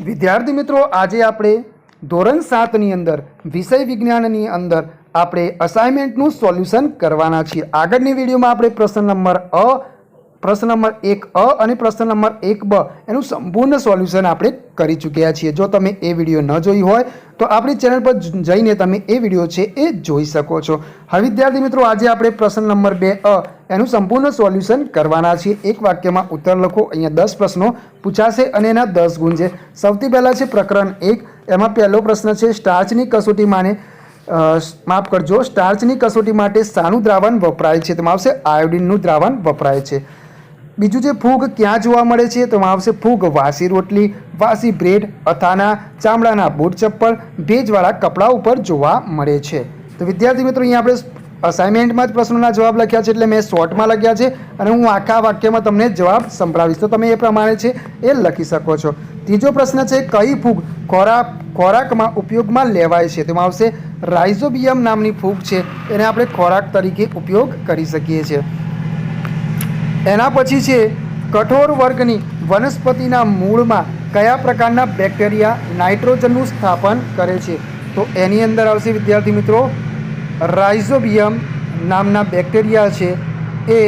વિદ્યાર્થી મિત્રો, આજે આપણે ધોરણ 7 ની અંદર વિષય વિજ્ઞાનની અંદર આપણે અસાઇનમેન્ટનું સોલ્યુશન કરવાના છીએ। આગળની વિડીયોમાં આપણે પ્રશ્ન નંબર 1 અ અને પ્રશ્ન નંબર 1 બ એનું સંપૂર્ણ સોલ્યુશન આપણે કરી ચૂક્યા છીએ। જો તમે એ વિડીયો ન જોઈ હોય તો આપણી ચેનલ પર જઈને તમે એ વિડીયો છે એ જોઈ શકો છો। હવે વિદ્યાર્થી મિત્રો, આજે આપણે પ્રશ્ન નંબર 2 અ એનું સંપૂર્ણ સોલ્યુશન કરવાના છીએ। એક વાક્યમાં ઉત્તર લખો। અહીંયા 10 પ્રશ્નો પૂછાશે અને એના 10 ગુણ છે। સૌથી પહેલાં છે પ્રકરણ 1, એમાં પહેલો પ્રશ્ન છે સ્ટાર્ચની કસોટી માને માફ કરજો, સ્ટાર્ચની કસોટી માટે શાનું દ્રાવણ વપરાય છે? તેમાં આવશે આયોડિનનું દ્રાવણ વપરાય છે। બીજું છે ફૂગ ક્યાં જોવા મળે છે? તો એમાં આવશે ફૂગ વાસી રોટલી, વાસી બ્રેડ, અથાના, ચામડાના બૂટ ચપ્પલ, ભેજવાળા કપડા ઉપર જોવા મળે છે। તો વિદ્યાર્થી મિત્રો, અહીંયા આપણે અસાઇનમેન્ટમાં જ પ્રશ્નોના જવાબ લખ્યા છે, એટલે મેં શોર્ટમાં લખ્યા છે અને હું આખા વાક્યમાં તમને જવાબ સંભળાવીશ, તો તમે એ પ્રમાણે છે એ લખી શકો છો। ત્રીજો પ્રશ્ન છે કઈ ફૂગ ખોરાકમાં ઉપયોગમાં લેવાય છે? તેમાં આવશે રાઇઝોબિયમ નામની ફૂગ છે, એને આપણે ખોરાક તરીકે ઉપયોગ કરી શકીએ છીએ। એના પછી છે કઠોર વર્ગની વનસ્પતિના મૂળમાં કયા પ્રકારના બેક્ટેરિયા નાઇટ્રોજનનું સ્થાપન કરે છે? તો એની અંદર આવશે વિદ્યાર્થી મિત્રો રાઇઝોબિયમ નામના બેક્ટેરિયા છે, એ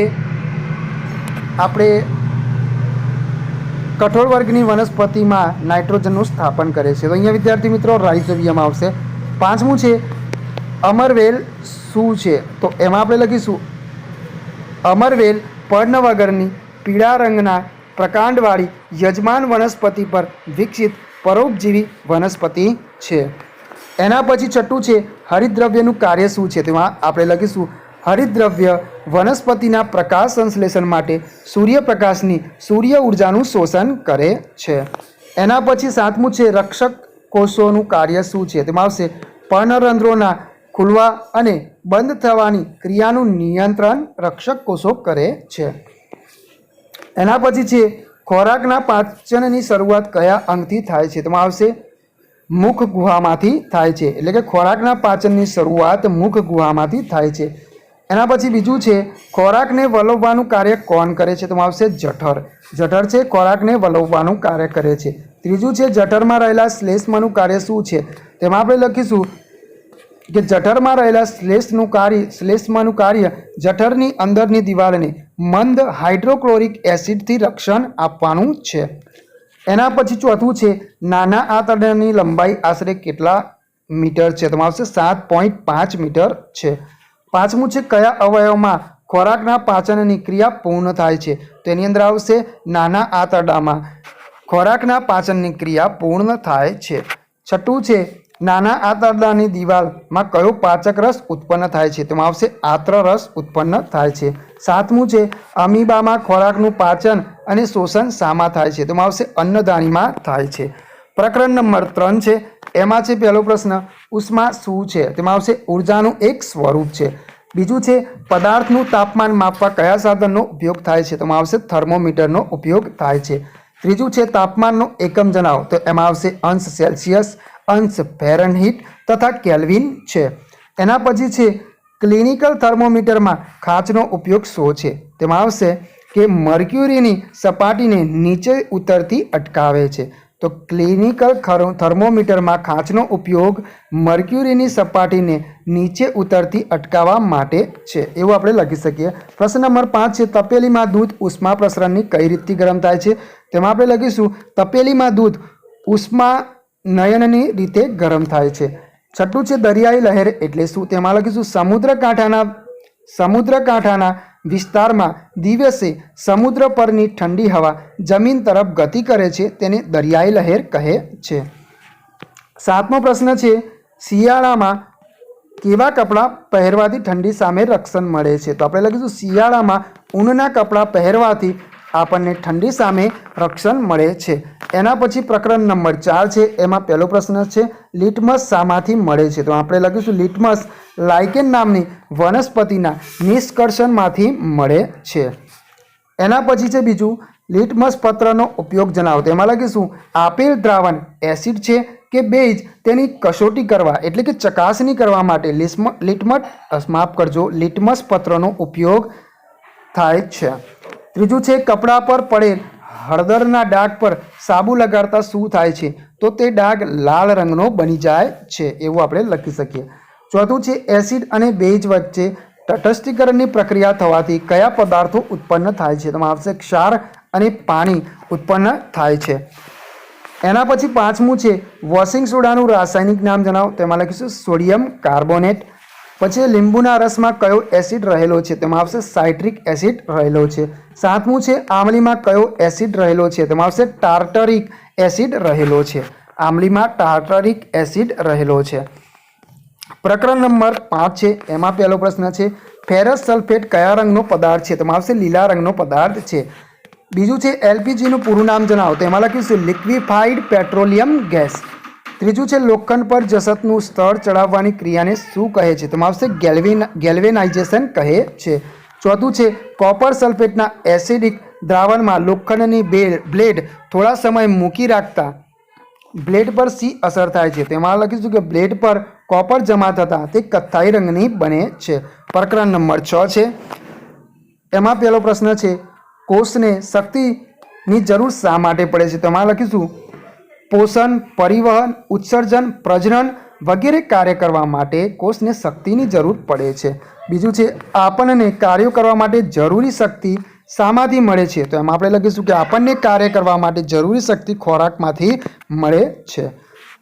આપણે કઠોર વર્ગની વનસ્પતિમાં નાઇટ્રોજનનું સ્થાપન કરે છે। તો અહીંયા વિદ્યાર્થી મિત્રો રાઇઝોબિયમ આવશે। પાંચમું છે અમરવેલ શું છે? તો એમાં આપણે લખીશું અમરવેલ પર્ણ વગરની પીળા રંગના પ્રકાંડવાળી યજમાન વનસ્પતિ પર વિકસિત પરોપજીવી વનસ્પતિ છે। એના પછી છઠ્ઠું છે હરિતદ્રવ્યનું કાર્ય શું છે? તેમાં આપણે લખીશું હરિતદ્રવ્ય વનસ્પતિના પ્રકાશ સંશ્લેષણ માટે સૂર્યપ્રકાશની સૂર્ય ઉર્જાનું શોષણ કરે છે। એના પછી સાતમું છે રક્ષક કોષોનું કાર્ય શું છે? તેમાં આવશે પર્ણરંધ્રોના ખુલવા અને બંધ થવાની ક્રિયાનું નિયંત્રણ રક્ષક કોષો કરે છે। એના પછી છે ખોરાકના પાચનની શરૂઆત કયા અંગથી થાય છે? તેમાં આવશે મુખ ગુહામાંથી થાય છે, એટલે કે ખોરાકના પાચનની શરૂઆત મુખ ગુહામાંથી થાય છે। એના પછી બીજું છે ખોરાકને વલોવવાનું કાર્ય કોણ કરે છે? તેમાં આવશે જઠર। જઠર છે ખોરાકને વલોવવાનું કાર્ય કરે છે। ત્રીજું છે જઠરમાં રહેલા શ્લેષ્મનું કાર્ય શું છે? તેમાં આપણે લખીશું કે જઠરમાં રહેલા શ્લેષ્મનું કાર્ય જઠરની અંદરની દિવાલને મંદ હાઇડ્રોક્લોરિક એસિડથી રક્ષણ આપવાનું છે। એના પછી ચોથું છે નાના આંતરડાની લંબાઈ આશરે કેટલા મીટર છે? તેમાં આવશે 7.5 મીટર છે। પાંચમું છે કયા અવયવમાં ખોરાકના પાચનની ક્રિયા પૂર્ણ થાય છે? તેની અંદર આવશે નાના આંતરડામાં ખોરાકના પાચનની ક્રિયા પૂર્ણ થાય છે। છઠ્ઠું છે નાના આંતરડાની દિવાલમાં કયો પાચક રસ ઉત્પન્ન થાય છે? તેમાં આવશે આત્ર રસ ઉત્પન્ન થાય છે। સાતમું છે અમીબામાં ખોરાકનું પાચન અને શોષણ શામાં થાય છે? તેમાં આવશે અન્નધાનીમાં થાય છે। પ્રકરણ નંબર 3 છે, એમાં છે પહેલો પ્રશ્ન ઉષ્મા શું છે? તેમાં આવશે ઉર્જાનું એક સ્વરૂપ છે। બીજું છે પદાર્થનું તાપમાન માપવા કયા સાધનનો ઉપયોગ થાય છે? તેમાં આવશે થર્મોમીટરનો ઉપયોગ થાય છે। ત્રીજું છે તાપમાનનો એકમ જણાવો, તો એમાં આવશે અંશ સેલ્સિયસ, અંશ ફેરનહીટ તથા કેલ્વિન છે। એના પછી છે ક્લિનિકલ થર્મોમીટરમાં ખાંચનો ઉપયોગ શું છે? તેમાં આવશે કે મર્ક્યુરીની સપાટીને નીચે ઉતરતી અટકાવે છે। તો ક્લિનિકલ થર્મોમીટરમાં ખાંચનો ઉપયોગ મર્ક્યુરીની સપાટીને નીચે ઉતરતી અટકાવવા માટે છે, એવું આપણે લખી શકીએ। પ્રશ્ન નંબર 5 છે તપેલીમાં દૂધ ઉષ્મા પ્રસરણની કઈ રીતથી ગરમ થાય છે? તેમાં આપણે લખીશું તપેલીમાં દૂધ ઉષ્મા નયનની રીતે ગરમ થાય છે। છઠ્ઠું છે દરિયાઈ લહેર એટલે શું? તેમાં લખીશું સમુદ્રકાંઠાના વિસ્તારમાં દિવસે સમુદ્ર પરની ઠંડી હવા જમીન તરફ ગતિ કરે છે, તેને દરિયાઈ લહેર કહે છે। સાતમો પ્રશ્ન છે શિયાળામાં કેવા કપડાં પહેરવાથી ઠંડી સામે રક્ષણ મળે છે? તો આપણે લખીશું શિયાળામાં ઊનના કપડાં પહેરવાથી આપણને ઠંડી સામે રક્ષણ મળે છે। એના પછી પ્રકરણ નંબર 4 છે, એમાં પહેલો પ્રશ્ન છે લિટમસ શામાંથી મળે છે? તો આપણે લખીશું લિટમસ લાઇકેન નામની વનસ્પતિના નિષ્કર્ષણમાંથી મળે છે। એના પછી છે બીજું લિટમસ પત્રનો ઉપયોગ જણાવો, તો એમાં લખીશું આપેલ દ્રાવણ એસિડ છે કે બેઝ તેની કસોટી કરવા એટલે કે ચકાસણી કરવા માટે લિટમસ પત્રનો ઉપયોગ થાય છે। ત્રીજું છે કપડા પર પડેલ હળદરના ડાઘ પર સાબુ લગાડતા શું થાય છે? તો તે ડાઘ લાલ રંગનો બની જાય છે, એવું આપણે લખી શકીએ. ચોથું છે એસિડ અને બેઝ વચ્ચે તટસ્થીકરણની પ્રક્રિયા થવાથી કયા પદાર્થો ઉત્પન્ન થાય છે? તેમાં આવશે ક્ષાર અને પાણી ઉત્પન્ન થાય છે. એના પછી પાંચમું છે વોશિંગ સોડાનું રાસાયણિક નામ જણાવો. તેમાં લખીશું સોડિયમ કાર્બોનેટ. પછી લીંબુના રસમાં કયો એસિડ રહેલો છે? તેમાં આવશે સાઇટ્રિક એસિડ રહેલો છે. સાતમું છે આમલીમાં કયો એસિડ રહેલો છે? તેમાં આવશે ટાર્ટરિક એસિડ રહેલો છે. આમલીમાં ટાર્ટરિક એસિડ રહેલો છે. પ્રકરણ નંબર 5 છે, એમાં પહેલો પ્રશ્ન છે ફેરસ સલ્ફેટ કયા રંગનો પદાર્થ છે? તેમાં આવશે લીલા રંગનો પદાર્થ છે. બીજું છે એલપીજીનું પૂરું નામ જણાવો. તેમાં લખીશું લિક્વિફાઈડ પેટ્રોલિયમ ગેસ. ત્રીજું છે લોખંડ પર જસતનું સ્તર ચડાવવાની ક્રિયાને શું કહે છે? તેમાં આવશે ગેલ્વેનાઇઝેશન કહે છે. ચોથું છે કોપર સલ્ફેટના એસિડિક દ્રાવણમાં લોખંડની બ્લેડ થોડા સમય મૂકી રાખતા બ્લેડ પર શી અસર થાય છે? તેમાં લખીશું કે બ્લેડ પર કોપર જમા થતાં તે કથ્થાઈ રંગની બને છે. પ્રકરણ નંબર 6 છે, એમાં પહેલો પ્રશ્ન છે કોષને શક્તિની જરૂર શા માટે પડે છે? તેમાં લખીશું પોષણ, પરિવહન, ઉત્સર્જન, પ્રજનન વગેરે કાર્ય કરવા માટે કોષને શક્તિની જરૂર પડે છે. બીજું છે આપણને કાર્યો કરવા માટે જરૂરી શક્તિ શામાંથી મળે છે? તો એમાં આપણે લખીશું કે આપણને કાર્ય કરવા માટે જરૂરી શક્તિ ખોરાકમાંથી મળે છે.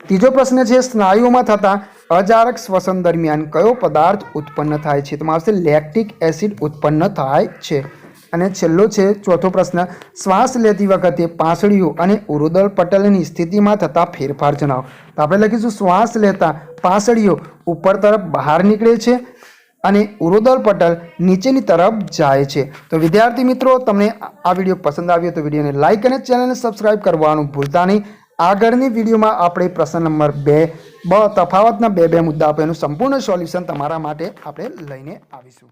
ત્રીજો પ્રશ્ન છે સ્નાયુઓમાં થતા અજારક શ્વસન દરમિયાન કયો પદાર્થ ઉત્પન્ન થાય છે? તેમાં આવશે લેક્ટિક એસિડ ઉત્પન્ન થાય છે. અને છેલ્લો છે ચોથો પ્રશ્ન શ્વાસ લેતી વખતે પાંસળીઓ અને ઉરુદલ પટલની સ્થિતિમાં થતા ફેરફાર જણાવો. તો આપણે લખીશું શ્વાસ લેતા પાંસળીઓ ઉપર તરફ બહાર નીકળે છે અને ઉરુદલ પટલ નીચેની તરફ જાય છે. તો વિદ્યાર્થી મિત્રો, તમને આ વિડીયો પસંદ આવ્યો તો વિડીયોને લાઇક અને ચેનલને સબસ્ક્રાઇબ કરવાનું ભૂલતા નહીં. આગળની વિડીયોમાં આપણે પ્રશ્ન નંબર 2 તફાવતના બે મુદ્દા આપો એનું સંપૂર્ણ સોલ્યુશન તમારા માટે આપણે લઈને આવીશું.